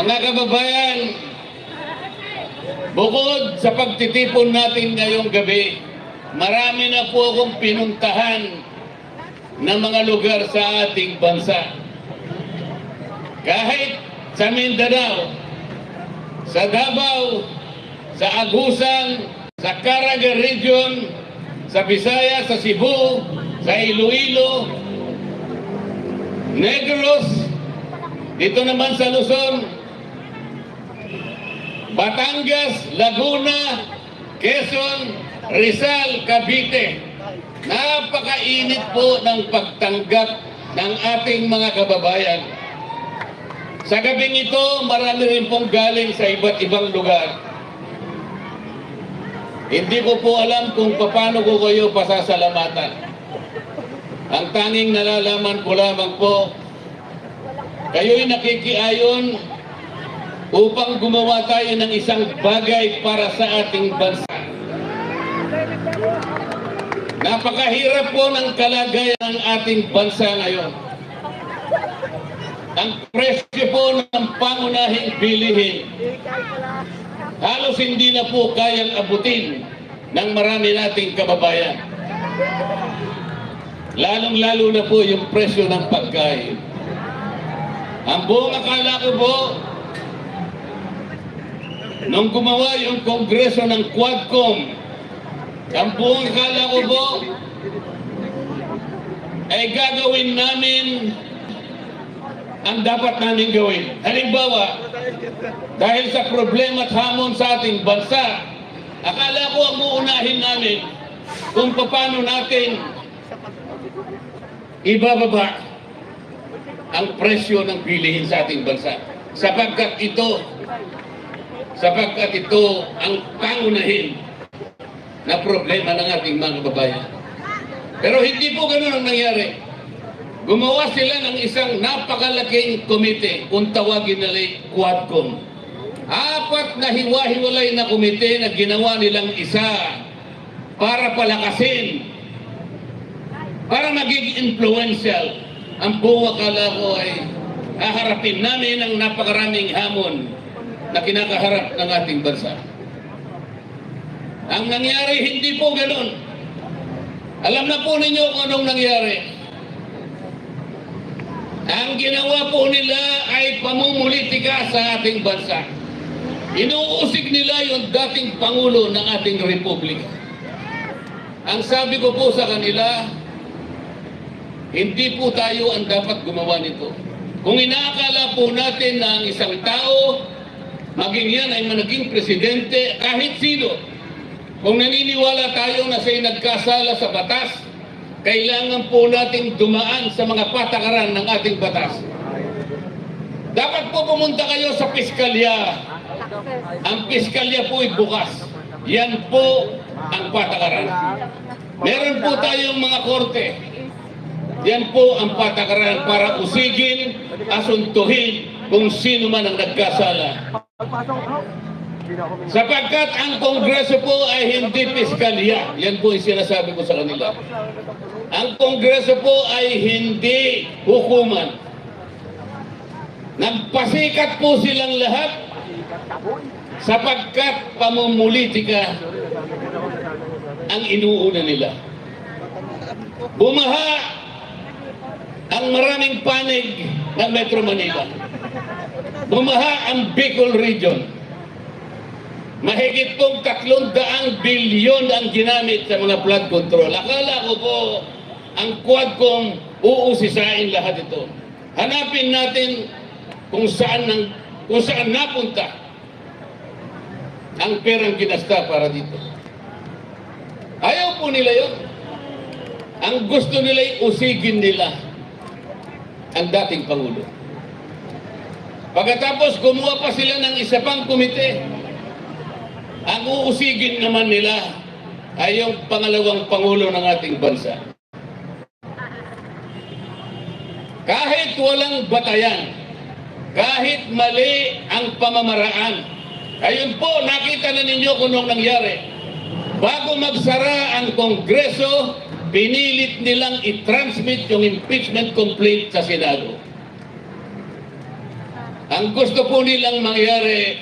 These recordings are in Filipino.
Mga kababayan, bukod sa pagtitipon natin ngayong gabi, marami na po akong pinuntahan ng mga lugar sa ating bansa. Kahit sa Mindanao, sa Davao, sa Agusan, sa Caraga Region, sa Visayas, sa Cebu, sa Iloilo, Negros, dito naman sa Luzon, Batangas, Laguna, Quezon, Rizal, Cavite. Napakainit po ng pagtanggap ng ating mga kababayan. Sa gabing ito, marami rin pong galing sa iba't ibang lugar. Hindi ko po alam kung paano ko kayo pasasalamatan. Ang tanging nalalaman ko lamang po, kayo'y nakikiayon upang gumawa tayo ng isang bagay para sa ating bansa. Napakahirap po ng kalagayan ng ating bansa ngayon. Ang presyo po ng pangunahing bilihin, halos hindi na po kayang abutin ng marami nating kababayan. Lalong-lalo na po yung presyo ng pagkain. Ang buong akala ko po, nung gumawa yung kongreso ng Quadcom, ang buong akala ko po, ay gagawin namin ang dapat namin gawin. Halimbawa, dahil sa problema at hamon sa ating bansa, akala ko ang uunahin namin kung paano natin ibababa ang presyo ng bilihin sa ating bansa. Sapagkat ito ang pangunahin na problema ng ating mga kababayan. Pero hindi po ganun ang nangyari. Gumawa sila ng isang napakalaking komite, kung tawagin nila Quadcom. 4 na hiwa-hiwalay na komite na ginawa nilang isa para palakasin, para maging influential. Ang buong akala ko ay haharapin namin ang napakaraming hamon na kinakaharap ng ating bansa. Ang nangyari, hindi po ganun. Alam na po ninyo kung anong nangyari. Ang ginawa po nila ay pamumulitika sa ating bansa. Inuusig nila yung dating Pangulo ng ating Republika. Ang sabi ko po sa kanila, hindi po tayo ang dapat gumawa nito. Kung inaakala po natin na ang isang tao, maging yan ay managing presidente, kahit sino, kung naniniwala tayo na siya'y nagkasala sa batas, kailangan po nating dumaan sa mga patakaran ng ating batas. Dapat po pumunta kayo sa piskalya. Ang piskalya po ay bukas. Yan po ang patakaran. Meron po tayong mga korte. Yan po ang patakaran para usigin, asuntuhin kung sino man ang nagkasala. Sapagkat ang Kongreso po ay hindi piskalya. Yan po yung sinasabi ko sa kanila. Ang Kongreso po ay hindi hukuman. Nagpasikat po silang lahat sapagkat pamumulitika ang inuuna nila. Bumaha ang maraming panig ng Metro Manila. Bumaha ang Bicol Region. Mahigit pong 300 bilyon ang ginamit sa mga flood control. Akala ko po ang Quadcom uusisain lahat ito. Hanapin natin kung saan napunta ang perang ginasta para dito. Ayaw po nila yun. Ang gusto nila ay usigin nila ang dating Pangulo. Pagkatapos gumawa pa sila ng isa pang komite. Ang uusigin naman nila ay yung pangalawang Pangulo ng ating bansa. Kahit walang batayan, kahit mali ang pamamaraan, ayun po, nakita na ninyo kung anong nangyari. Bago magsara ang Kongreso, pinilit nilang i-transmit yung impeachment complaint sa Senado. Ang gusto po nilang mangyari,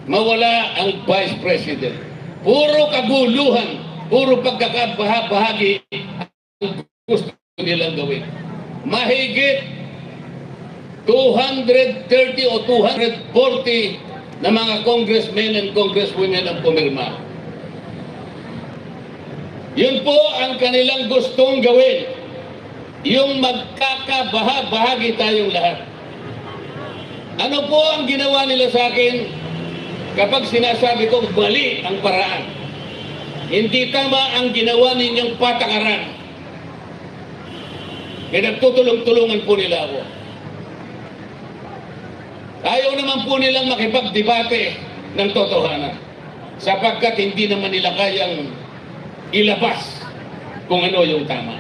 mawala ang Vice President. Puro kaguluhan, puro pagkakabahagi ang gusto nilang gawin. Mahigit 230 o 240 na mga congressmen and congresswomen ang pumirma. Yun po ang kanilang gustong gawin. Yung magkakabahagi tayong lahat. Ano po ang ginawa nila sa akin kapag sinasabi ko mali ang paraan? Hindi tama ang ginawa ninyong patakaran. Kaya nagtutulong-tulungan po nila ako. Ayaw naman po nilang makipagdebate ng totohanan sapagkat hindi naman nila kayang ilabas kung ano yung tama.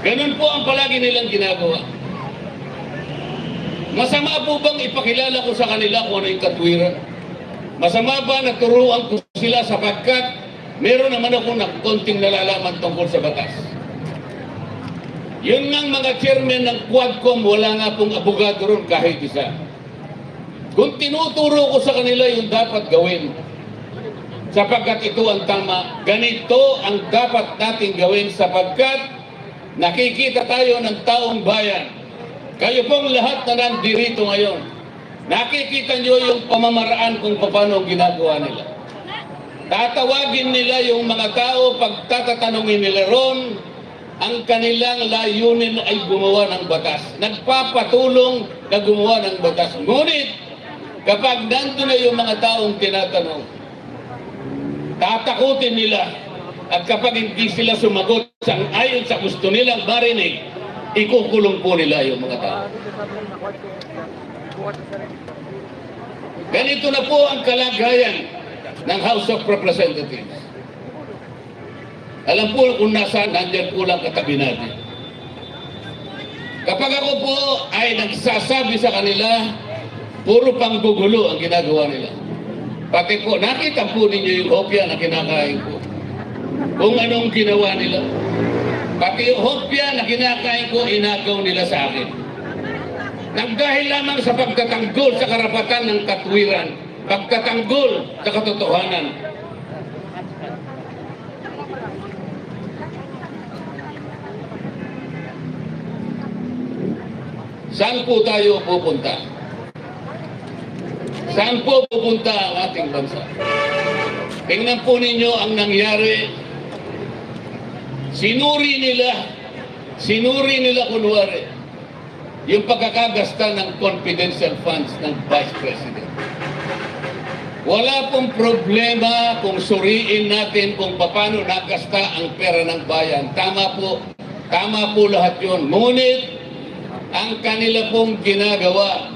Ganun po ang palagi nilang ginagawa. Masama po bang ipakilala ko sa kanila kung ano yung katwiran? Masama ba na turuan ko sila sapagkat meron naman akong konting nalalaman tungkol sa batas? Yun ngang mga chairman ng Quadcom, wala nga pong abogado ron kahit isa. Kung tinuturo ko sa kanila yung dapat gawin, sapagkat ito ang tama, ganito ang dapat nating gawin sapagkat nakikita tayo ng taong bayan. Kayo pong lahat na nandirito ngayon, nakikita nyo yung pamamaraan kung paano ginagawa nila. Tatawagin nila yung mga tao, pagtatatanungin nila ron, ang kanilang layunin ay gumawa ng batas. Nagpapatulong na gumawa ng batas. Ngunit, kapag nandun na yung mga taong tinatanong, tatakutin nila. At kapag hindi sila sumagot ayon sa gusto nilang marinig, ikukulong po nila yung mga tao. Ganito na po ang kalagayan ng House of Representatives. Alam po kung nasaan, nandyan po lang katabi natin. Kapag ako po ay nagsasabi sa kanila, puro pang gugulo ang ginagawa nila. Pati po, nakita po ninyo yung hopya na kinakain ko. Kung anong ginawa nila. Pati yung hopya na kinakain ko, inagaw nila sa akin. Nagdahil lamang sa pagtatanggol sa karapatan ng katwiran, pagtatanggol sa katotohanan. Saan po tayo pupunta? Saan po pupunta ang ating bansa? Tingnan po ninyo ang nangyari. Sinuri nila kunwari, yung pagkakagasta ng confidential funds ng Vice President. Wala pong problema kung suriin natin kung paano nagasta ang pera ng bayan. Tama po lahat yun. Ngunit, ang kanila pong ginagawa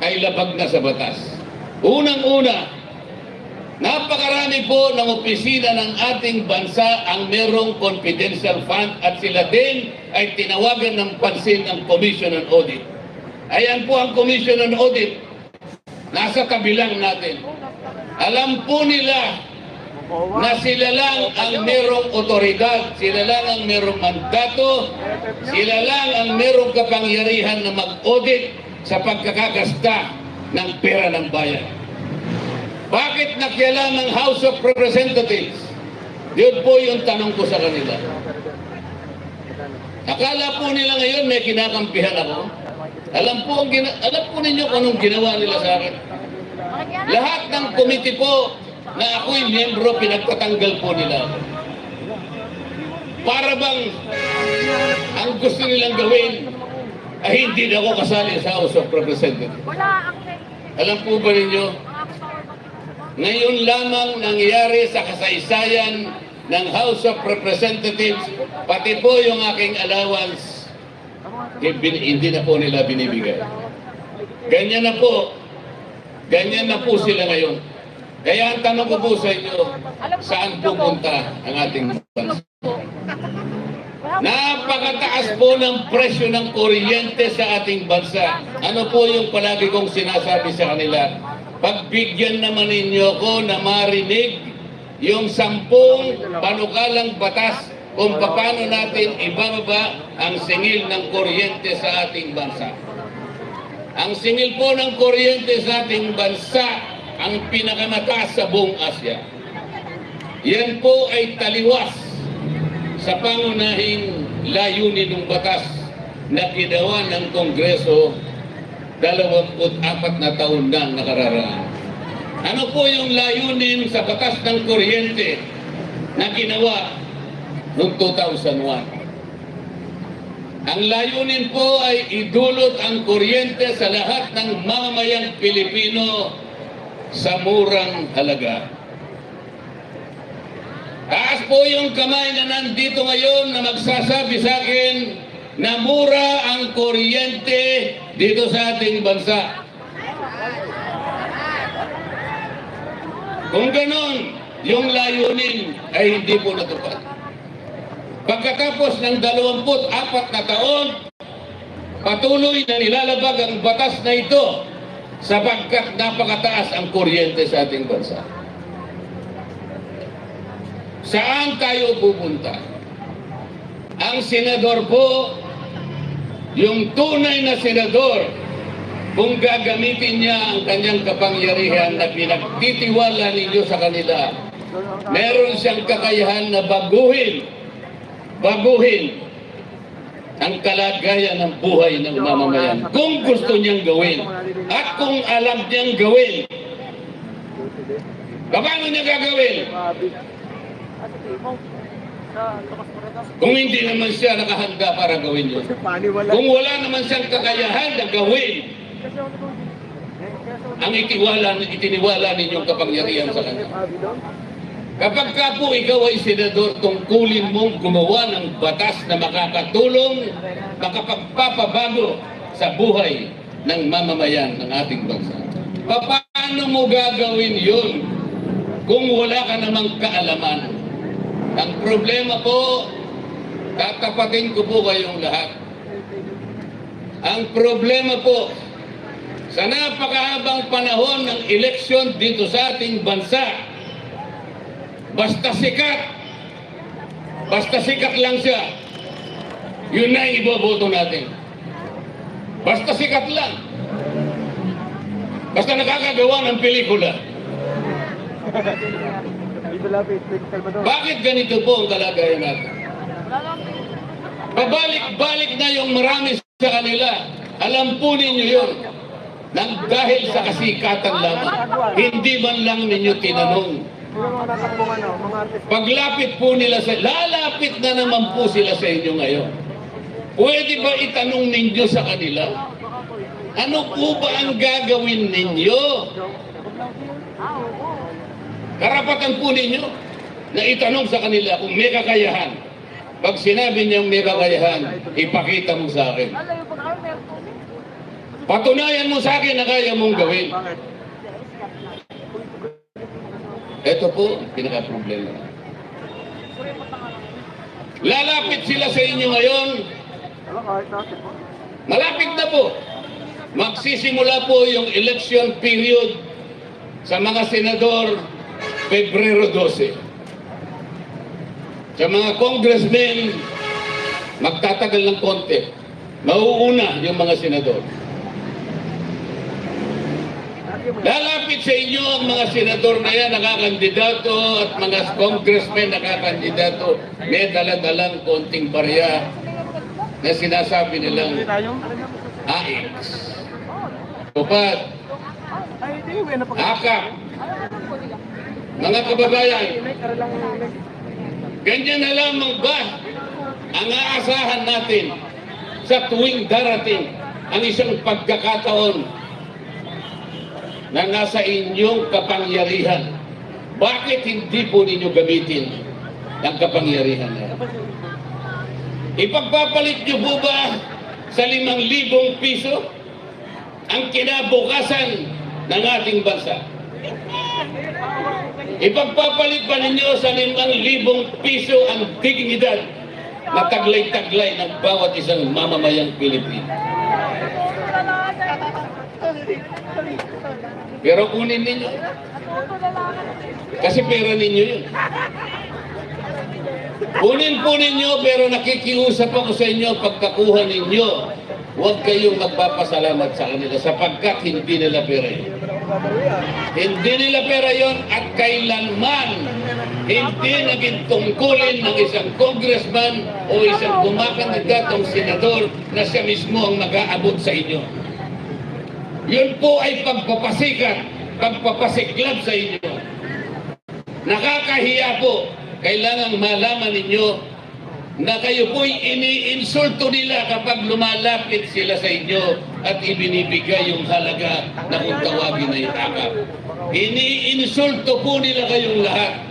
ay labag na sa batas. Unang-una, napakarami po ng opisina ng ating bansa ang merong confidential fund at sila din ay tinawagan ng pansin ang Commission on Audit. Ayan po ang Commission on Audit. Nasa kabilang natin. Alam po nila na sila lang ang merong otoridad, sila lang ang merong mandato, sila lang ang merong kapangyarihan na mag-audit sa pagkakagasta ng pera ng bayan. Bakit nakialam ang House of Representatives? Yun po yung tanong ko sa kanila. Akala po nila ngayon may kinakampihan ako. Alam po ninyo kung anong ginawa nila sa akin. Lahat ng committee po na ako'y miyembro, pinagtatanggal po nila ako. Para bang ang gusto nilang gawin ay hindi na ako kasali sa House of Representatives. Alam po ba ninyo, ngayon lamang nangyari sa kasaysayan ng House of Representatives, pati po yung aking allowance, hindi na po nila binibigay. Ganyan na po sila ngayon. Kaya ang tanong ko po sa inyo, saan pupunta ang ating bansa? Napakataas po ng presyo ng kuryente sa ating bansa. Ano po yung palagi kong sinasabi sa kanila? Pagbigyan naman ninyo ko na marinig yung 10 panukalang batas kung paano natin ibababa ang singil ng kuryente sa ating bansa. Ang singil po ng kuryente sa ating bansa ang pinakamataas sa buong Asya. Yan po ay taliwas sa pangunahing layunin ng batas na ginawa ng Kongreso 24 na taon na nakararaan. Ano po yung layunin sa batas ng kuryente na ginawa noong 2001? Ang layunin po ay idulot ang kuryente sa lahat ng mamamayang Pilipino sa murang halaga. Taas po yung kamay na nandito ngayon na magsasabi sa akin na mura ang kuryente dito sa ating bansa. Kung ganon, yung layunin ay hindi po natupad. Pagkatapos ng 24 na taon, patuloy na nilalabag ang batas na ito sapagkat napakataas ang kuryente sa ating bansa. Saan tayo pupunta? Ang senador po, yung tunay na senador, kung gagamitin niya ang kanyang kapangyarihan na pinagtitiwala ninyo sa kanila, meron siyang kakayahan na baguhin ang kalagayan ng buhay ng mamamayan. Kung gusto niyang gawin at kung alam niyang gawin, paano niya gagawin? Kung hindi naman siya nakahanda para gawin yun. Kung wala naman siyang kakayahan na gawin ang itiniwala ninyong kapangyarihan sa kanya. Kapag ka po ikaw ay senador, tungkulin mong gumawa ng batas na makakatulong, makapagpapabago sa buhay ng mamamayan ng ating bansa. Paano mo gagawin yun kung wala ka namang kaalaman? Ang problema po, tatapatin ko po kayong lahat. Ang problema po, sa napakahabang panahon ng eleksyon dito sa ating bansa, basta sikat lang siya, yun na ang iboboto natin. Basta sikat lang. Basta nakakagawa ng pelikula. Bakit ganito po ang kalagayan natin? Pabalik-balik na yung marami sa kanila. Alam po ninyo yun. Nang dahil sa kasikatan lamang, hindi man lang ninyo tinanong. Paglapit po nila lalapit na naman po sila sa inyo ngayon. Pwede ba itanong ninyo sa kanila? Ano po ba ang gagawin ninyo? Karapatan po ninyo na itanong sa kanila kung may kakayahan. Pag sinabi niyang may kakayahan, ipakita mo sa akin. Patunayan mo sa akin na kaya mong gawin. Ito po ang pinaka-problema. Lalapit sila sa inyo ngayon. Malapit na po. Magsisimula po yung election period sa mga senador Pebrero 12. Sa mga congressmen, magtatagal ng konti. Mauuna yung mga senador. Lalapit sa inyo ang mga senador na yan, nakakandidato, at mga congressmen nakakandidato. May dala-dalang konting barya na sinasabi nilang AX, Tupad, Akap. Mga kababayan, ganyan na lamang ba ang aasahan natin sa tuwing darating ang isang pagkakataon na nasa inyong kapangyarihan? Bakit hindi po ninyo gamitin ang kapangyarihan na yan? Ipagpapalit nyo po ba sa 5,000 piso ang kinabukasan ng ating bansa? Ipagpapalit ba ninyo sa 5,000 piso ang dignidad na taglay-taglay ng bawat isang mamamayang Pilipino? Pero kunin ninyo. Kasi pera ninyo yun. Kunin po ninyo, pero nakikiusap ako sa inyo, pagkakuha ninyo, huwag kayong magpapasalamat sa kanila sapagkat hindi nila pera yun. Hindi nila pera yun at kailanman hindi naging tungkulin ng isang congressman o isang kumakandidatong senador na siya mismo ang mag-aabot sa inyo. Yun po ay pagpapasikat, pagpapasiklab sa inyo. Nakakahiya po. Kailangang malaman ninyo na kayo po'y iniinsulto nila kapag lumalapit sila sa inyo at ibinibigay yung halaga na kung tawagin na yung akap. Iniinsulto po nila kayong lahat.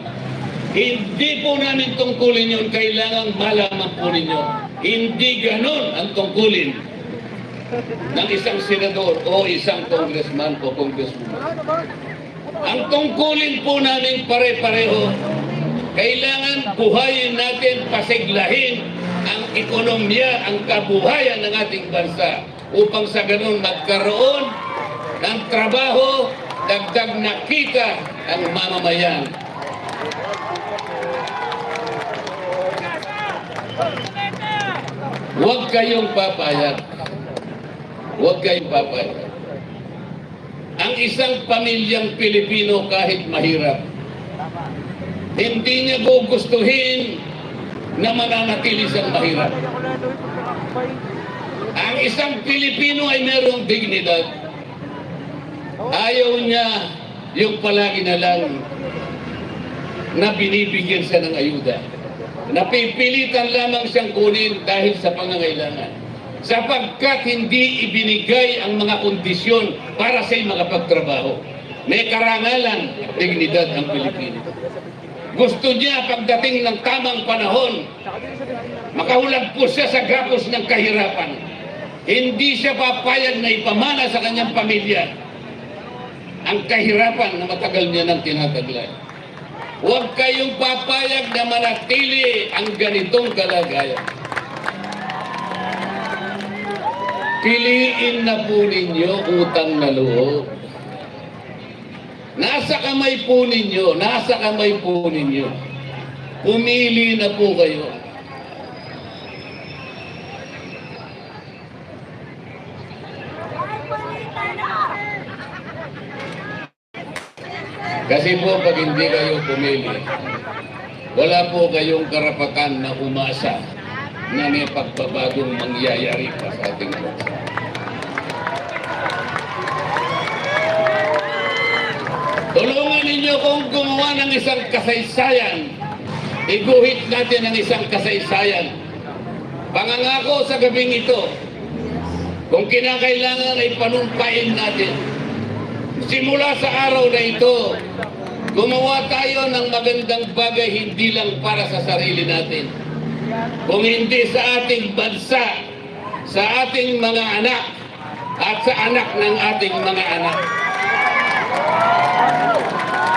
Hindi po namin tungkulin yun. Kailangang malaman po ninyo. Hindi ganon ang tungkulin ng isang senador o isang congressman o congresswoman. Ang tungkulin po namin pare-pareho, kailangan buhayin natin, pasiglahin ang ekonomiya, ang kabuhayan ng ating bansa upang sa ganun magkaroon ng trabaho, dagdag na kita ang mamamayan. Huwag kayong papayag. Huwag kayong papayag. Ang isang pamilyang Pilipino kahit mahirap, hindi niya gugustuhin na mananatili siyang mahirap. Ang isang Pilipino ay mayroong dignidad. Ayaw niya yung palagi na lang na binibigyan siya ng ayuda. Napipilitan lamang siyang kunin dahil sa pangangailangan. Sapagkat hindi ibinigay ang mga kondisyon para siya'y makapagtrabaho. May karangalan, dignidad ang Pilipino. Gusto niya pagdating ng tamang panahon, makahulagpos siya sa gapos ng kahirapan. Hindi siya papayag na ipamana sa kanyang pamilya ang kahirapan na matagal niya nang tinataglay. Huwag kayong papayag na manatili ang ganitong kalagayan. Piliin na po ninyo utang na loob. Nasa kamay po ninyo, nasa kamay po ninyo. Pumili na po kayo. Kasi po pag hindi kayo pumili, wala po kayong karapatan na umasa na may pagbabagong mangyayari pa sa ating bansa. Tulungan ninyo kong gumawa ng isang kasaysayan. Iguhit natin ang isang kasaysayan. Pangangako sa gabing ito, kung kinakailangan ay panumpain natin. Simula sa araw na ito, gumawa tayo ng magandang bagay hindi lang para sa sarili natin, kung hindi sa ating bansa, sa ating mga anak, at sa anak ng ating mga anak.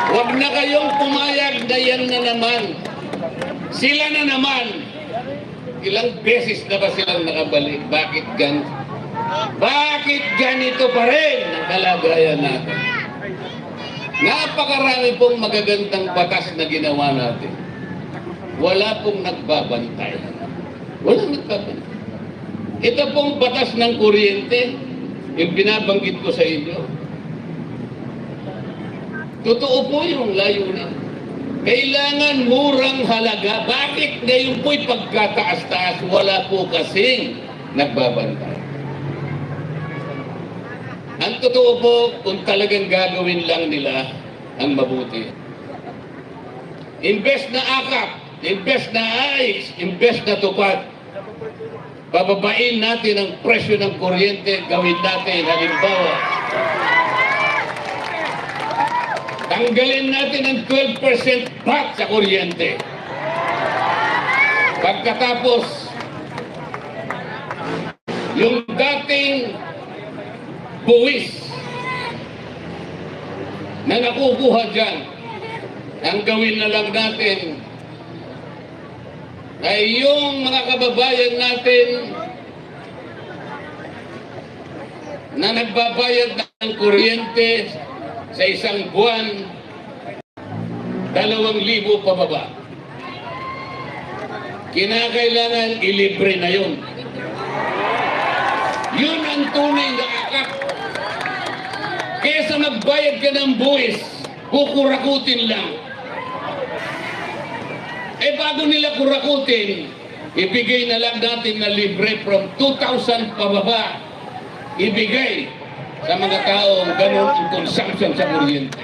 Huwag na kayong pumayag na yan na naman. Sila na naman. Ilang beses na ba silang nakabalik? Bakit ganito pa rin ang kalagayan natin? Napakarami pong magagandang batas na ginawa natin. Wala pong nagbabantay. Walang nagbabantay. Ito pong batas ng kuryente, yung binabanggit ko sa inyo. Totoo po yung layunin. Kailangan murang halaga. Bakit ngayon po'y pagkataas-taas? Wala po kasing nagbabantay. Ang totoo po, kung talagang gagawin lang nila ang mabuti. Imbes na akap, imbes na ayos, imbes na tupad, bababain natin ang presyo ng kuryente, gawin natin halimbawa. Tanggalin natin ang 12% VAT sa kuryente. Pagkatapos, yung dating buwis na nakukuha dyan, ang gawin na lang natin ay yung mga kababayan natin na nagbabayad ng kuryente sa isang buwan, 2,000 pababa. kinakailangan ilibre na yun. Yun ang tunay na akap. Kesa magbayad ka ng buwis, kukurakutin lang. Bago nila kurakutin, ibigay na lang natin na libre from 2,000 pababa. Ibigay sa mga taong ganun ang consumption sa kuryente.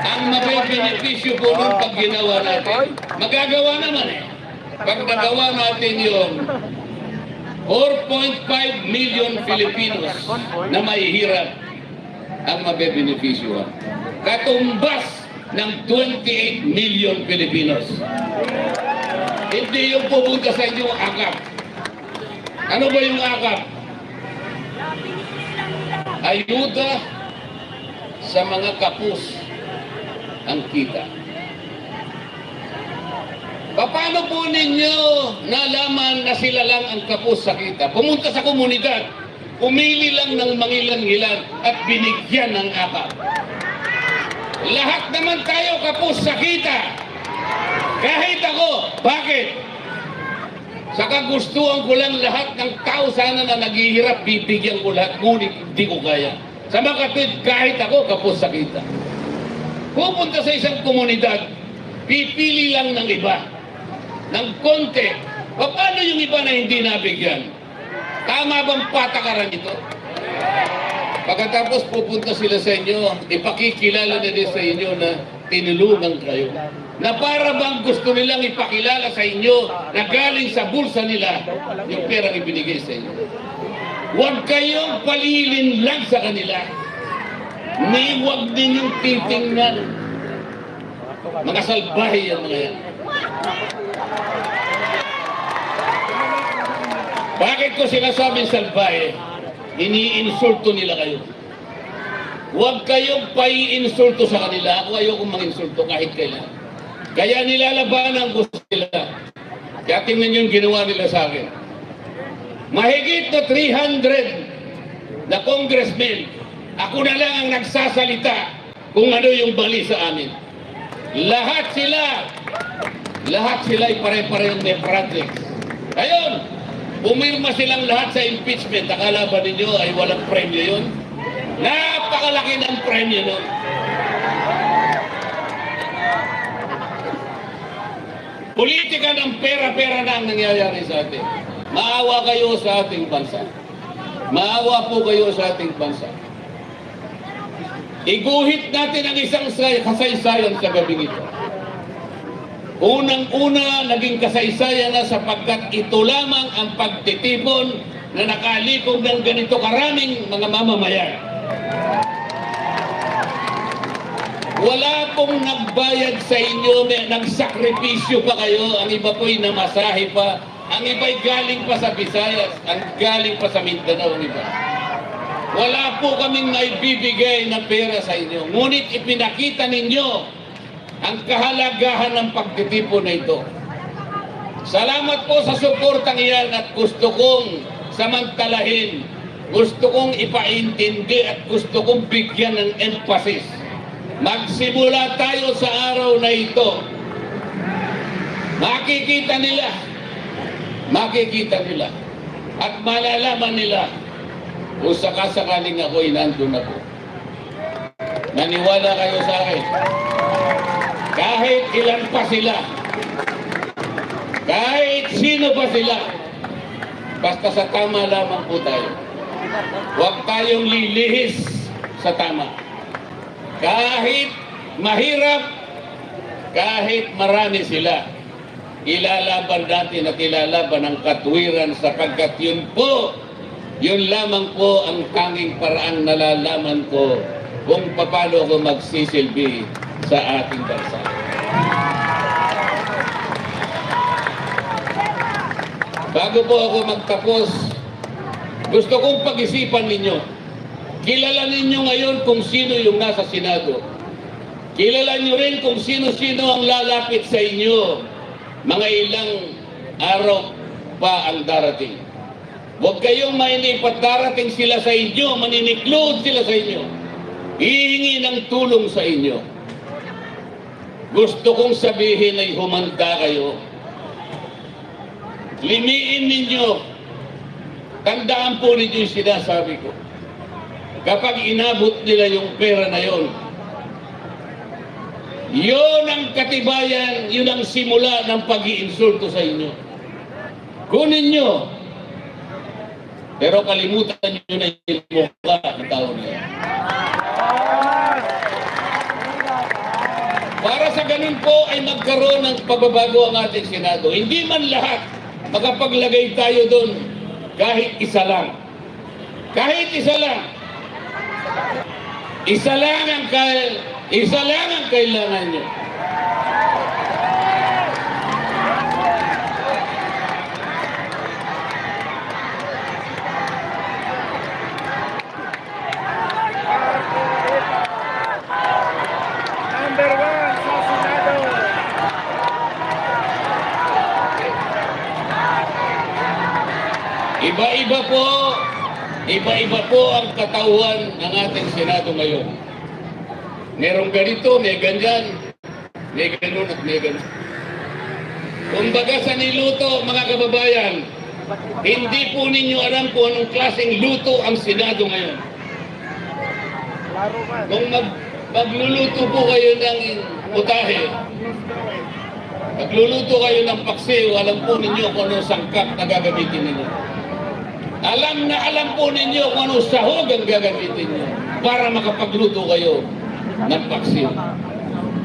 Ang mabebenepisyo po nun pag ginawa natin, magagawa naman Pag nagawa natin yung 4.5 million Filipinos na mahihirap ang mabebenepisyo. Katumbas ng 28 million Filipinos. Hindi yung pupunta sa inyong akap. Ano ba yung akap? Ayuda sa mga kapus ang kita. Paano po ninyo nalaman na sila lang ang kapos sa kita? Pumunta sa komunidad, pumili lang ng mangilan-ngilan at binigyan ng akap. Lahat naman tayo kapos sa kita. Kahit ako. Bakit? Sa kagustuhan ko lang lahat ng tao sana na naghihirap, bibigyan ko lahat, ngunit hindi ko kaya. Sa makatwid, kahit ako kapos sa kita. Pupunta sa isang komunidad, pipili lang ng iba, ng konti. Paano yung iba na hindi nabigyan? Tama bang patakaran ito? Pagkatapos pupunta sila sa inyo, ipakikilala na din sa inyo na tinulungan kayo. Na para bang gusto nilang ipakilala sa inyo na galing sa bulsa nila yung perang ibinigay sa inyo. Huwag kayong palilin lang sa kanila. Ni huwag ninyong titingnan. Mga salbahe yan mga yan. Bakit ko sinasabing salbahe? Iniinsulto nila kayo. Huwag kayong paiinsulto sa kanila. Ako ayokong manginsulto kahit kailan. Kaya nilalabanan ko sila. Kaya tingnan yung ginawa nila sa akin. Mahigit na 300 na congressmen, ako na lang ang nagsasalita kung ano yung bali sa amin. Lahat sila ay pare-parehong may projects. Ayun, pumirma silang lahat sa impeachment. Akala ba ninyo ay walang premyo yun? Napakalaki ng premyo nun. Politika ng pera-pera na ang nangyayari sa atin. Maawa kayo sa ating bansa. Maawa po kayo sa ating bansa. Iguhit natin ang isang kasaysayan sa gabing ito. Unang-una, naging kasaysayan na sapagkat ito lamang ang pagtitipon na nakalikog ng ganito karaming mga mamamayan. Wala pong nagbayad sa inyo, nagsakripisyo pa kayo, ang iba po'y namasahe pa, ang iba'y galing pa sa Visayas, ang galing pa sa Mindanao, ang iba. Wala po kaming maibibigay na pera sa inyo, ngunit ipinakita ninyo ang kahalagahan ng pagtitipon na ito. Salamat po sa suportang iyan at gusto kong samantalahin, gusto kong ipaintindi at gusto kong bigyan ng emphasis. Magsimula tayo sa araw na ito. Makikita nila at malalaman nila kung sakasakaling ako'y nandun ako. Naniwala kayo sa akin. Kahit ilan pa sila, kahit sino pa sila, basta sa tama lamang po tayo. Huwag tayong lilihis sa tama. Kahit mahirap, kahit marami sila, ilalaban natin at ilalaban ang katwiran sapagkat yun lamang po ang tanging paraang nalalaman ko kung paano ako magsisilbi sa ating bansa. Bago po ako magtapos, gusto kong pag-isipan ninyo. Kilala ninyo ngayon kung sino yung nasa Senado. Kilala nyo rin kung sino-sino ang lalapit sa inyo. Mga ilang araw pa ang darating. Huwag kayong mainipat, darating sila sa inyo, maniniklod sila sa inyo. Hihingi ng tulong sa inyo. Gusto kong sabihin ay humanda kayo. limiin ninyo. Tandaan po ninyo yung sinasabi ko. Kapag inabot nila yung pera na yon, yun ang katibayan, yun ang simula ng pag-iinsulto sa inyo. Kunin nyo. Pero kalimutan nyo na yung mukha ng tao na yan. Para sa ganun po ay magkaroon ng pagbabago ang ating Senado. Hindi man lahat makapaglagay tayo doon, kahit isa lang. Kahit isa lang. Isa lang ang kailangan nyo. Number 1 sa Senado. Iba-iba po ang katauhan ng ating Senado ngayon. Merong ganito, may ganyan, may ganun at may ganun. Kumbaga sa niluto, mga kababayan, hindi po ninyo alam kung anong klaseng luto ang Senado ngayon. Kung magluluto po kayo ng putahe, magluluto kayo ng paksiw, alam po ninyo kung anong sangkap na gagamitin ninyo. Alam po ninyo kung anong sahog ang gagamitin ninyo para makapagluto kayo ng paksiw.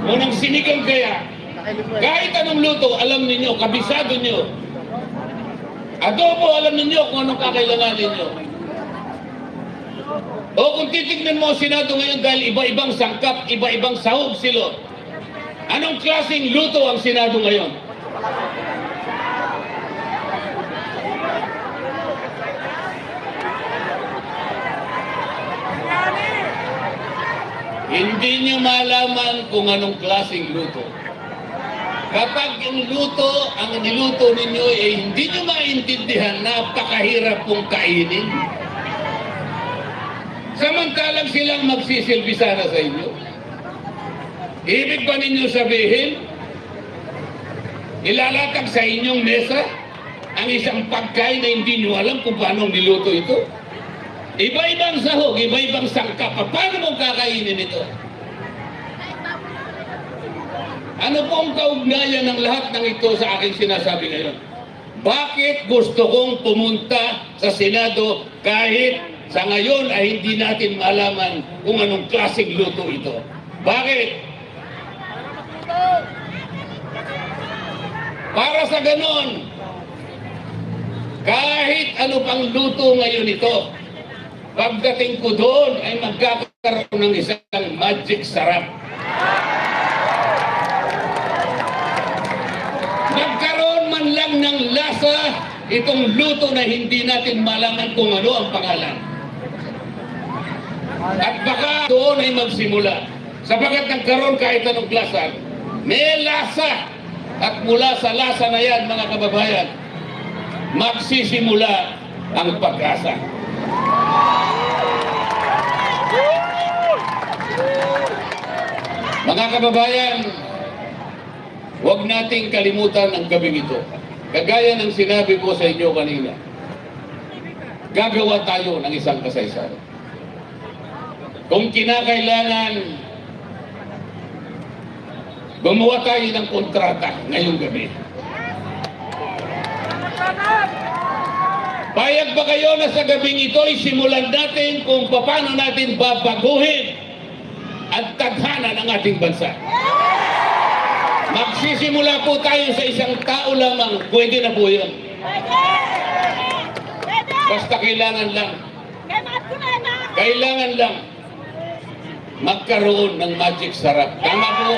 Unang sinigang kaya, kahit anong luto, alam ninyo, kabisado nyo. Adobo, alam ninyo kung anong kakailanganin nyo. O kung titignan mo ang Senado ngayon dahil iba-ibang sangkap, iba-ibang sahog sila. Anong klaseng luto ang Senado ngayon? Hindi nyo malaman kung anong klaseng luto. Kapag yung luto, ang niluto ninyo ay hindi nyo maintindihan, napakahirap pong kainin. Samantalang silang magsisilbi sana sa inyo. Ibig ba ninyo sabihin, ilalatag sa inyong mesa ang isang pagkain na hindi nyo alam kung paano niluto ito? Iba-ibang sahog, iba-ibang sangkap. Paano mong kakainin ito? Ano po ang kaugnayan ng lahat ng ito sa aking sinasabi ngayon? Bakit gusto kong pumunta sa Senado kahit sa ngayon ay hindi natin malaman kung anong klaseng luto ito? Bakit? Para sa ganon, kahit ano pang luto ngayon ito, pagdating ko doon ay magkakaroon ng isang magic sarap. Magkaroon man lang ng lasa itong luto na hindi natin malaman kung ano ang pangalan. At baka doon ay magsimula. Sapagat nagkaroon kahit anong lasa, may lasa. At mula sa lasa na yan, mga kababayan, magsisimula ang pag-asa. Mga kababayan, huwag nating kalimutan ang gabing ito. Kagaya ng sinabi ko sa inyo kanina, gagawa tayo ng isang kasaysayan. Kung kinakailangan, gumawa tayo ng kontrata ngayong gabi. Payag ba kayo na sa gabing ito ay simulan natin kung paano natin babaguhin ang tadhana ng ating bansa? Magsisimula po tayo sa isang tao lamang, pwede na po yun. Basta kailangan lang magkaroon ng magic sarap. Tama po?